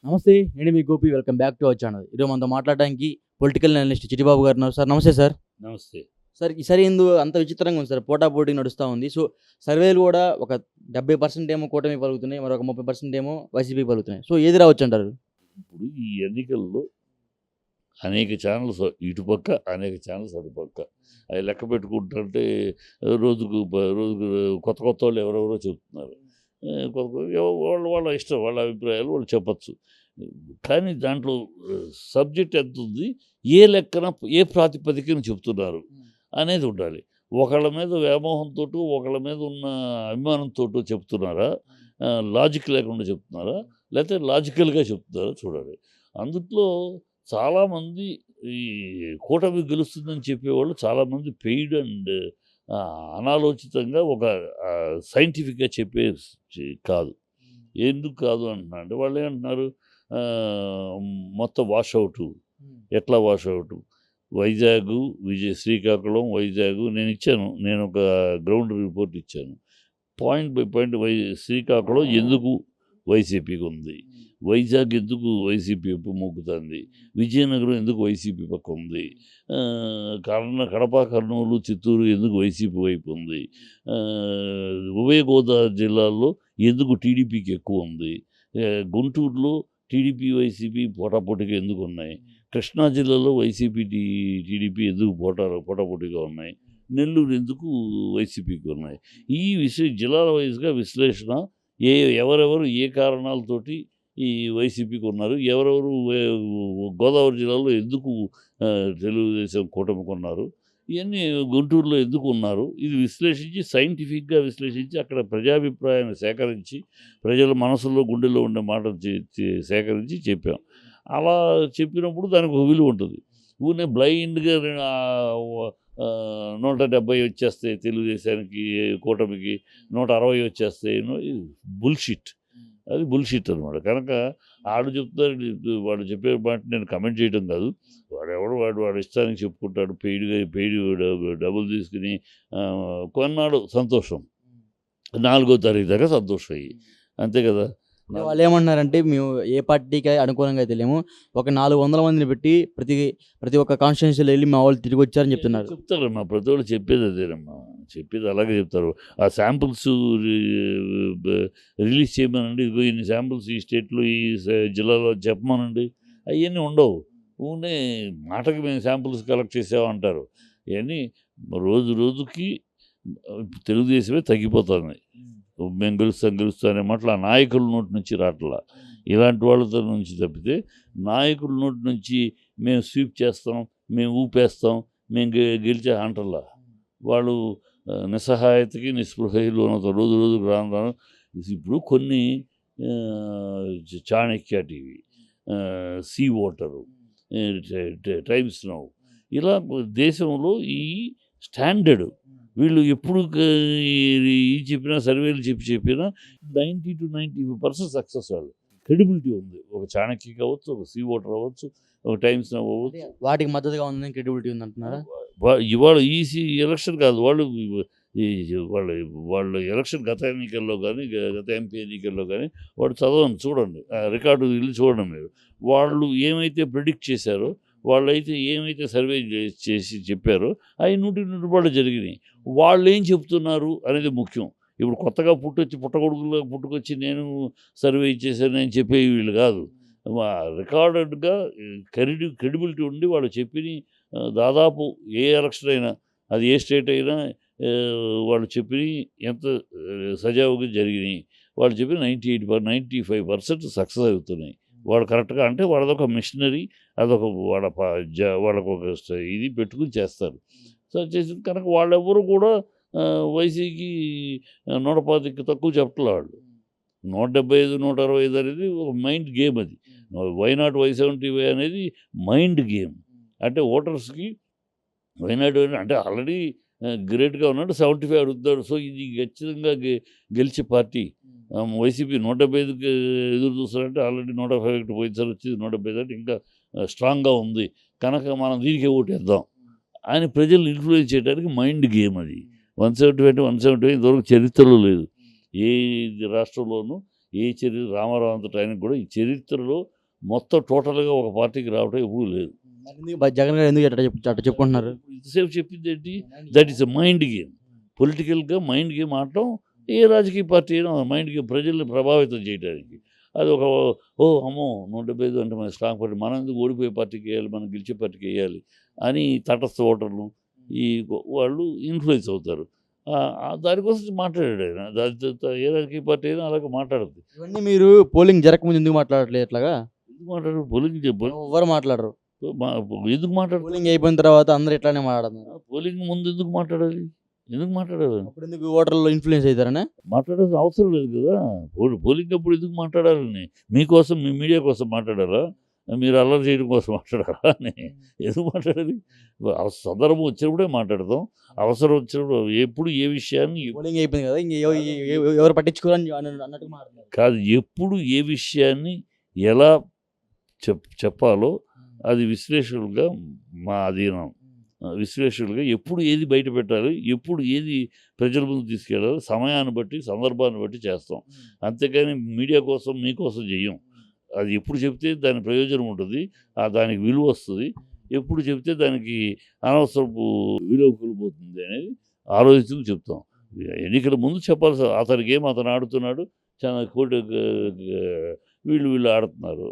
నమస్తే. నేను మీ Gopi. Welcome back to our channel. ఈరోజు మనతో మాట్లాడడానికి పొలిటికల్ అనలిస్ట్ చిట్టిబాబు గారు ఉన్నారు. సార్ నమస్తే సార్. నమస్తే. సార్ ఈసారి అంత విచిత్రంగా ఉంది సార్. పోటాపోటీ నడుస్తా ఉంది. సో సర్వేలు కూడా ఒక 70% ఏమో కూటమి పలుకుతున్నాయి. మరొక 30% ఏమో వైసీపీ పలుకుతున్నాయి. సో ఏది రావచ్చంటారు? ఇప్పుడు ఈ ఎన్నికల్లో అనేక ఛానల్స్ ఇటుపక్క, అనేక ఛానల్స్ అటుపక్క. అవి లెక్క పెట్టుకుంటుంటే రోజుకు కొత్త వాళ్ళు ఎవరెవరో చెబుతున్నారు. వాళ్ళ వాళ్ళ ఇష్టం, వాళ్ళ అభిప్రాయాలు వాళ్ళు చెప్పచ్చు. కానీ దాంట్లో సబ్జెక్ట్ ఎంత ఉంది, ఏ లెక్కన, ఏ ప్రాతిపదికన చెప్తున్నారు అనేది ఉండాలి. ఒకళ్ళ మీద వ్యామోహంతో, ఒకళ్ళ మీద ఉన్న అభిమానంతో చెప్తున్నారా, లాజిక్ లేకుండా చెప్తున్నారా, లేకపోతే లాజికల్గా చెప్తున్నారా చూడాలి. అందుట్లో చాలామంది ఈ కూటమి గెలుస్తుందని చెప్పేవాళ్ళు చాలామంది పెయిడ్ అండ్ అనాలోచితంగా ఒక సైంటిఫిక్గా చెప్పే కాదు. ఎందుకు కాదు అంటున్నా అంటే వాళ్ళు ఏమంటున్నారు, మొత్తం వాషౌటు. ఎట్లా వాషౌటు? వైజాగ్, శ్రీకాకుళం, వైజాగ్ నేను ఒక గ్రౌండ్ రిపోర్ట్ ఇచ్చాను. పాయింట్ బై పాయింట్ శ్రీకాకుళం ఎందుకు వైసీపీకి ఉంది, వైజాగ్ ఎందుకు వైసీపీ వైపు మొగ్గుతుంది, విజయనగరం ఎందుకు వైసీపీ పక్క ఉంది, కడప, కర్నూలు, చిత్తూరు ఎందుకు వైసీపీ వైపు ఉంది, ఉభయ గోదావరి జిల్లాల్లో ఎందుకు టీడీపీకి ఎక్కువ ఉంది, గుంటూరులో టీడీపీ వైసీపీ పోటాపోటీగా ఎందుకు ఉన్నాయి, కృష్ణా జిల్లాలో వైసీపీ టీడీపీ ఎందుకు పోటాపోటీగా ఉన్నాయి, నెల్లూరు ఎందుకు వైసీపీకి ఉన్నాయి. ఈ జిల్లాల వైజ్గా విశ్లేషణ, ఎవరెవరు ఏ కారణాలతోటి ఈ వైసీపీకి ఉన్నారు, ఎవరెవరు గోదావరి జిల్లాలో ఎందుకు తెలుగుదేశం కూటమికి ఉన్నారు, ఇవన్నీ గుంటూరులో ఎందుకు ఉన్నారు, ఇది విశ్లేషించి, సైంటిఫిక్గా విశ్లేషించి, అక్కడ ప్రజాభిప్రాయాన్ని సేకరించి, ప్రజల మనసులో, గుండెల్లో ఉండే మాటలు సేకరించి చెప్పాం. అలా చెప్పినప్పుడు దానికి ఒక విలువ ఉంటుంది. ఊనే బ్లైండ్గా 170 వచ్చేస్తాయి తెలుగుదేశానికి, కూటమికి 160 వచ్చేస్తాయి, బుల్షిట్. అది బుల్షిట్ అనమాట. కనుక చెప్తారు, వాడు చెప్పే మాట నేను కమెంట్ చేయడం కాదు. వాడు ఇష్టానికి చెప్పుకుంటాడు. పెయిడ్ డబ్బులు తీసుకుని కొన్నాడు, సంతోషం. 4వ తారీఖు దాకా సంతోషం అయ్యి, అంతే కదా. వాళ్ళు ఏమన్నారంటే, మేము ఏ పార్టీకి అనుకూలంగా అయితే లేము, ఒక 400 మందిని పెట్టి ప్రతి ఒక్క కాన్స్టిట్యున్సీలో వెళ్ళి మా వాళ్ళు తిరిగి వచ్చారని చెప్తున్నారు. చెప్తారమ్మా, ప్రతి వాళ్ళు చెప్పేది అదేనమ్మా, చెప్పేది అలాగే చెప్తారు. ఆ శాంపుల్స్ రిలీజ్ చేయమనండి, ఇదిగో ఇన్ని శాంపుల్స్ ఈ స్టేట్లో, ఈ జిల్లాలో చెప్పమనండి. అవన్నీ ఉండవు. ఊనే మాటకి మేము శాంపుల్స్ కలెక్ట్ చేసామంటారు. ఇవన్నీ రోజుకి తెలుగుదేశమే తగ్గిపోతున్నాయి. మేము గెలుస్తాం అనే మాటలు ఆ నాయకుల నోటి నుంచి రావట్లా. ఇలాంటి వాళ్ళతో నుంచి తప్పితే నాయకుల నోటి నుంచి మేము స్వీప్ చేస్తాం, మేము ఊపేస్తాం, మేము గెలిచే అంటల్లా. వాళ్ళు నిస్సహాయతకి, నిస్పృహలో రోజుకు రాను. ఇప్పుడు కొన్ని Chanakya TV, C voter, Times Now, ఇలా దేశంలో ఈ స్టాండర్డ్ వీళ్ళు ఎప్పుడు చెప్పినా, సర్వేలు చెప్పినా 90 to 95% సక్సెస్. వాళ్ళు క్రెడిబిలిటీ ఉంది. ఒక చాణక్య కావచ్చు, ఒక సీ ఓటర్ అవ్వచ్చు, ఒక టైమ్స్ అవ్వచ్చు. వాటికి మద్దతుగా ఉందని క్రెడిబిలిటీ ఉంది అంటున్నారా? ఇవాళ ఎలక్షన్ కాదు, వాళ్ళు ఎలక్షన్ గత ఎన్నికల్లో కానీ, గత ఎంపీ ఎన్నికల్లో కానీ వాడు చూడండి, రికార్డు వెళ్ళి చూడండి మీరు. వాళ్ళు ఏమైతే ప్రిడిక్ట్ చేశారో, వాళ్ళైతే ఏమైతే సర్వే చేసి చెప్పారో అవి 100% జరిగినాయి. వాళ్ళు ఏం చెప్తున్నారు అనేది ముఖ్యం. ఇప్పుడు కొత్తగా పుట్టుకొచ్చి నేను సర్వే ఇచ్చేసాను నేను చెప్పే వీళ్ళు కాదు. రికార్డెడ్గా క్రెడిబిలిటీ ఉండి వాళ్ళు చెప్పిన దాదాపు ఏ ఎలక్షన్ అయినా, అది ఏ స్టేట్ అయినా, వాళ్ళు చెప్పిన ఎంత సజావుగా జరిగినాయి. వాళ్ళు చెప్పిన 95% సక్సెస్ అవుతున్నాయి. వాడు కరెక్ట్గా, అంటే వాళ్ళదొక మిషనరీ, అదొక వాళ్ళకు ఒక ఇది పెట్టుకుని చేస్తారు. సో చేసిన కనుక వాళ్ళెవ్వరూ కూడా వైసీకి 125కి తక్కువ చెప్పట్లే. వాళ్ళు 175, 165 అనేది ఒక మైండ్ గేమ్. అది వైనాట్ 170 అనేది మైండ్ గేమ్. అంటే ఓటర్స్కి వైనాట్ అంటే ఆల్రెడీ గ్రేట్గా ఉన్నాడు, 75 అడుగుతాడు. సో ఇది ఖచ్చితంగా గెలిచే పార్టీ. వైసీపీ 175కి ఎదురు చూస్తారంటే ఆల్రెడీ 105 పోయినసారి వచ్చి 175 అంటే ఇంకా స్ట్రాంగ్గా ఉంది. కనుక మనం దీనికే ఓటేద్దాం అని ప్రజలు ఇన్ఫ్లుయెన్స్ చేయడానికి మైండ్ గేమ్ అది. 170 అంటే 170 ఇంతవరకు చరిత్రలో లేదు. ఏ రాష్ట్రంలోనూ ఏ చరిత్ర రామారావు అంతటి ఆయనకు కూడా ఈ చరిత్రలో మొత్తం టోటల్గా ఒక పార్టీకి రావటం ఎప్పుడూ లేదు. మరి ఎందుకు జగన్ గారు ఎందుకు అట్లా చెప్పుకుంటున్నారు? ఇంతసేపు చెప్పింది ఏంటి? That is a mind game. పొలిటికల్గా మైండ్ గేమ్ ఆడటం ఏ రాజకీయ పార్టీ అయినా మైండ్ గేమ్ ప్రజల్ని ప్రభావితం చేయడానికి. అది ఒక అమ్మో 175 అంటే మన స్ట్రాంగ్ పార్టీ, మనం ఎందుకు ఓడిపోయే పార్టీకి వేయాలి, మనం గెలిచే పార్టీకి వేయాలి అని తటస్థ ఓటర్లు వాళ్ళు ఇన్ఫ్లుయెన్స్ అవుతారు. దానికోసం మాట్లాడాడు ఆయన. ఏ రాజకీయ పార్టీ అయినా అలాగే మాట్లాడద్దు. ఇవన్నీ మీరు పోలింగ్ జరగకముందు ఎందుకు మాట్లాడట్లేదు ఇట్లాగా? ఎందుకు మాట్లాడరు? పొలింగ్ ఎవరు మాట్లాడరు. ఎందుకు మాట్లాడరు? పోలింగ్ అయిపోయిన తర్వాత అందరూ ఇట్లానే మాట్లాడుతున్నారు. పోలింగ్ ముందు ఎందుకు మాట్లాడాలి? ఎందుకు మాట్లాడాలి? అప్పుడు ఎందుకు ఓటర్లు ఇన్ఫ్లుయెన్స్ అవుతారనే మాట్లాడాల్సిన అవసరం లేదు కదా. పోలింగ్ అప్పుడు ఎందుకు మాట్లాడాలని? మీకోసం, మీ మీడియా కోసం మాట్లాడారా? మీరు అల్లరి చేయడం కోసం మాట్లాడారా అని? ఎందుకు మాట్లాడాలి? సందర్భం వచ్చినప్పుడే మాట్లాడతాం. అవసరం వచ్చినప్పుడు ఎప్పుడు ఏ విషయాన్ని పోలింగ్ అయిపోయింది కదా, ఇంక ఎవరు పట్టించుకోరని అన్నట్టు మాట్లాడారు. కాదు, ఎప్పుడు ఏ విషయాన్ని ఎలా చెప్పాలో అది విశ్లేషకులుగా మా అధీనం. విశ్లేషకులుగా ఎప్పుడు ఏది బయట పెట్టాలి, ఎప్పుడు ఏది ప్రజల ముందు తీసుకెళ్ళాలి, సమయాన్ని బట్టి సందర్భాన్ని బట్టి చేస్తాం. అంతేకాని మీడియా కోసం మీకోసం చెయ్యం. అది ఎప్పుడు చెప్తే దాని ప్రయోజనం ఉంటుంది, దానికి విలువ వస్తుంది. ఎప్పుడు చెప్తే దానికి అనవసరపు విలువ కోల్పోతుంది అనేది ఆలోచించుకు చెప్తాం. ఎన్నికల ముందు చెప్పాల్సి అతని గేమ్ అతను ఆడుతున్నాడు, వీళ్ళు ఆడుతున్నారు,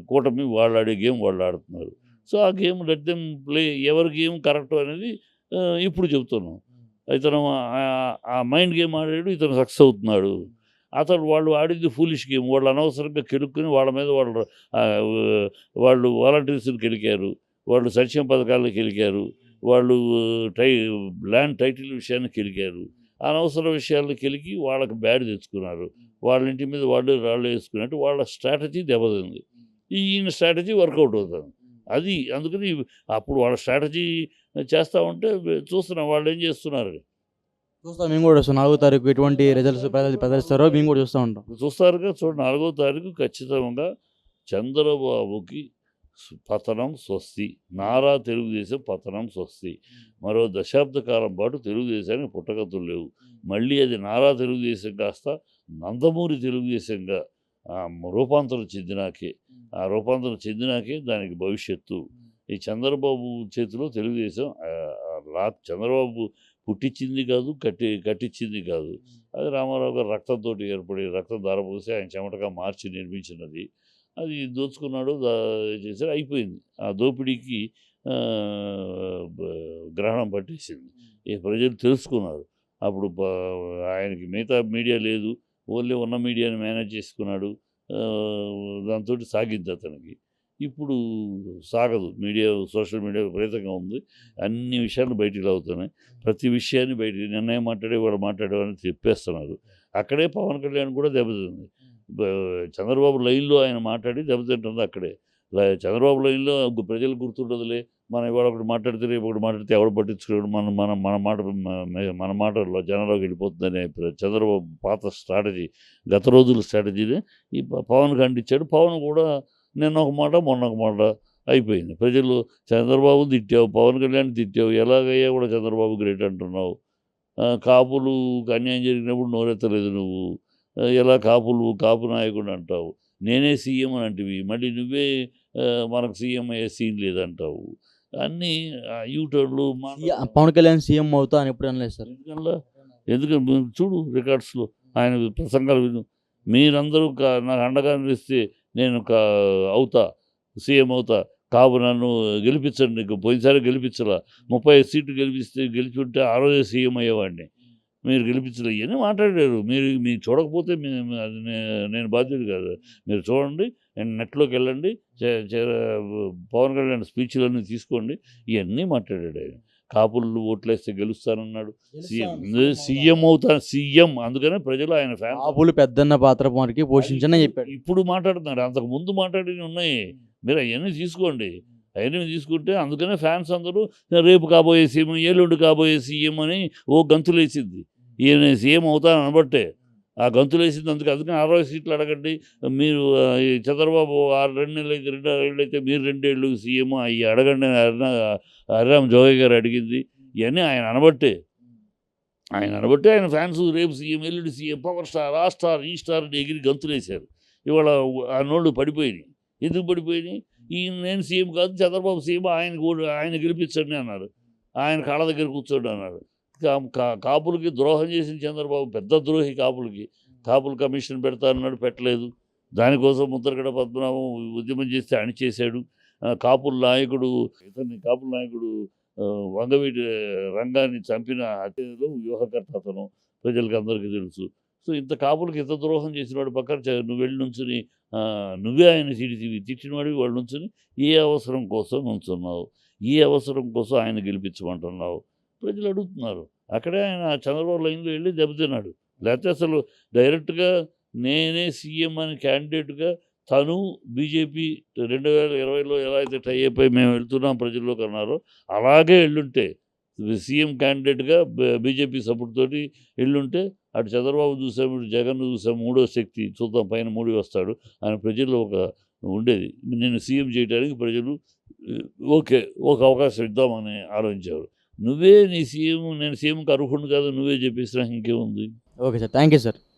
కూటమి వాళ్ళు ఆడే గేమ్ వాళ్ళు ఆడుతున్నారు. సో ఆ గేమ్ లెట్ దెమ్ ప్లే. ఎవరి గేమ్ కరెక్ట్ అనేది ఇప్పుడు చెప్తున్నాం. ఇతను ఆ మైండ్ గేమ్ ఆడాడు, ఇతను సక్సెస్ అవుతున్నాడు. వాళ్ళు ఆడింది ఫూలిష్ గేమ్. వాళ్ళు అనవసరంగా కెలుక్కుని వాళ్ళ మీద వాళ్ళు వాలంటీర్స్ని కెలికారు, వాళ్ళు సంక్షేమ పథకాలను కెలికారు, వాళ్ళు ల్యాండ్ టైటిల్ విషయాన్ని కెలికారు. అనవసర విషయాలను కెలికి వాళ్ళకి బ్యాడ్ తెచ్చుకున్నారు. వాళ్ళ ఇంటి మీద వాళ్ళు రాళ్ళు వేసుకున్నట్టు వాళ్ళ స్ట్రాటజీ దెబ్బతింది. ఈయన స్ట్రాటజీ వర్కౌట్ అవుతుంది. అది అందుకని అప్పుడు వాళ్ళ స్ట్రాటజీ చేస్తూ ఉంటే చూస్తున్నాం వాళ్ళు ఏం చేస్తున్నారు. చూస్తాం మేము కూడా. 4వ తారీఖు ఎటువంటి రిజల్ట్స్ ప్రదర్శిస్తారో మేము కూడా చూస్తూ ఉంటాం. చూస్తారుగా, చూడండి. 4వ తారీఖు ఖచ్చితంగా చంద్రబాబుకి పతనం స్వస్తి, నారా తెలుగుదేశం పతనం స్వస్తి. మరో దశాబ్ద కాలం పాటు తెలుగుదేశానికి పుట్టగతులు లేవు. మళ్ళీ అది నారా తెలుగుదేశం కాస్త నందమూరి తెలుగుదేశంగా రూపాంతరం చెందినాకే దానికి భవిష్యత్తు. ఈ చంద్రబాబు చేతిలో తెలుగుదేశం చంద్రబాబు పుట్టించింది కాదు, కట్టించింది కాదు. అది రామారావు గారు రక్తంతో ఏర్పడి రక్తం ధారపోసి ఆయన చెమటగా మార్చి నిర్మించినది. అది దోచుకున్నాడు, చేశాడు, అయిపోయింది. ఆ దోపిడీకి గ్రహణం పట్టేసింది. ఈ ప్రజలు తెలుసుకున్నారు. అప్పుడు ఆయనకి మిగతా మీడియా లేదు, ఓన్లీ ఉన్న మీడియాని మేనేజ్ చేసుకున్నాడు. దాంతో సాగిద్ది అతనికి. ఇప్పుడు సాగదు. మీడియా, సోషల్ మీడియా విపరీతంగా ఉంది. అన్ని విషయాలు బయటికి అవుతున్నాయి. ప్రతి విషయాన్ని బయటికి నిన్నే వాళ్ళు మాట్లాడేవారని చెప్పేస్తున్నారు. అక్కడే పవన్ కళ్యాణ్ కూడా దెబ్బతింది. చంద్రబాబు లైన్లో ఆయన మాట్లాడి దెబ్బతింటుంది అక్కడే. చంద్రబాబు లైన్లో ప్రజలు గుర్తుండదులే, మనం ఇవాళ ఒకటి మాట్లాడితే రేపు ఒకటి మాట్లాడితే ఎవరు పట్టించుకోడు, మన మాటల్లో జనంలోకి వెళ్ళిపోతుందనే చంద్రబాబు పాత స్ట్రాటజీ, గత రోజుల స్ట్రాటజీని ఈ పవన్ ఖండించాడు. పవన్ కూడా నిన్న ఒక మాట మొన్న ఒక మాట అయిపోయింది. ప్రజలు చంద్రబాబు తిట్టావు, పవన్ కళ్యాణ్ తిట్టావు, ఎలాగయ్యా కూడా చంద్రబాబు గ్రేట్ అంటున్నావు, కాపులకు అన్యాయం జరిగినప్పుడు నోరెత్తలేదు నువ్వు, ఎలా కాపు నాయకుడు అంటావు, నేనే సీఎం అని అంటివి, మళ్ళీ నువ్వే మనకు సీఎం అయ్యే సీన్ లేదంటావు. అన్నీ యూటర్న్లు. పవన్ కళ్యాణ్ సీఎం అవుతా అని ఎప్పుడు అనలేదు సార్. ఎందుకని చూడు రికార్డ్స్లో ఆయన ప్రసంగాలు విను. మీరందరూ నాకు అండగా నిలిస్తే నేను అవుతా, సీఎం అవుతా, కాపు నన్ను గెలిపించండి, పోయినసారి గెలిపించరా, 35 సీట్లు గెలిచి ఉంటే ఆ రోజే సీఎం అయ్యేవాడిని, మీరు గెలిపించలే అని మాట్లాడారు. మీరు చూడకపోతే అది నేను బాధ్యుడు కాదు. మీరు చూడండి, నెట్లోకి వెళ్ళండి, పవన్ కళ్యాణ్ స్పీచ్లన్నీ తీసుకోండి. ఇవన్నీ మాట్లాడాడు ఆయన. కాపులు ఓట్లేస్తే గెలుస్తానన్నాడు, సీఎం అవుతాను, సీఎం. అందుకనే ప్రజలు ఆయన ఫ్యాన్. కాపులు పెద్దన్న పాత్ర మనకి పోషించని చెప్పాడు. ఇప్పుడు మాట్లాడుతున్నాడు, అంతకు ముందు మాట్లాడినవి ఉన్నాయి. మీరు అవన్నీ తీసుకోండి. అవన్నీ తీసుకుంటే అందుకనే ఫ్యాన్స్ అందరూ రేపు కాబోయే సీఎం, ఏలుండి కాబోయే సీఎం అని గంతులేసింది. ఈయన సీఎం అవుతాను అనబట్టే ఆ గంతులేసింది. అందుకని 60 సీట్లు అడగండి. మీరు చంద్రబాబు 2 నెలలు అయితే 2 ఏళ్ళు అయితే మీరు 2 ఏళ్ళు సీఎం అవి అడగండి. హరిరామ్ జోగయ్య గారు అడిగింది. ఇవన్నీ ఆయన అనబట్టే. ఆయన అనబట్టి ఆయన ఫ్యాన్స్ రేపు సీఎం, ఎల్లుండి సీఎం, పవర్ స్టార్, ఆ స్టార్, ఈ స్టార్ అని ఎగిరి గంతులేశారు. ఇవాళ ఆ నోళ్ళు పడిపోయినాయి. ఎందుకు పడిపోయినాయి? నేను సీఎం కాదు, చంద్రబాబు సీఎం, ఆయన గెలిపించండి అన్నారు. ఆయన కాళ్ళ దగ్గర కూర్చోండి అన్నారు. కాపులకి ద్రోహం చేసిన చంద్రబాబు పెద్ద ద్రోహి కాపులకి. కాపుల కమిషన్ పెడతా అన్నాడు, పెట్టలేదు. దానికోసం ముద్రగడ పద్మనాభం ఉద్యమం చేస్తే అణిచేశాడు. కాపుల నాయకుడు వంగవీటి రంగాన్ని చంపిన హత్యలో వ్యూహకర్త అతను, ప్రజలకు అందరికీ తెలుసు. సో ఇంత కాపులకి ఇంత ద్రోహం చేసిన వాడు పక్కన నువ్వు వెళ్ళి నుంచుని నువ్వే ఆయన తిట్టినవాడివి, వాళ్ళు నుంచుని ఏ అవసరం కోసం నుంచున్నావు, ఏ అవసరం కోసం ఆయన గెలిపించమంటున్నావు ప్రజలు అడుగుతున్నారు. అక్కడే ఆయన చంద్రబాబు లైన్లో వెళ్ళి దెబ్బతిన్నాడు. లేకపోతే అసలు డైరెక్ట్గా నేనే సీఎం అని క్యాండిడేట్గా తను బీజేపీ 2020లో ఎలా అయితే టై అయిపోయి మేము వెళ్తున్నాం ప్రజల్లోకి అన్నారో అలాగే వెళ్ళుంటే సీఎం క్యాండిడేట్గా బీజేపీ సపోర్ట్ తోటి వెళ్ళుంటే అటు చంద్రబాబు చూసాము, ఇటు జగన్ చూసాము, మూడో శక్తి చూద్దాం పైన మూడు వస్తాడు అని ప్రజల్లో ఒక ఉండేది. నేను సీఎం చేయడానికి ప్రజలు ఓకే ఒక అవకాశం ఇద్దామని ఆలోచించారు. నువ్వే నీ సీఎం, నేను సీఎంకి అర్హుడు కాదు నువ్వే చెప్పేసినా ఇంకేముంది. Okay sir, thank you sir.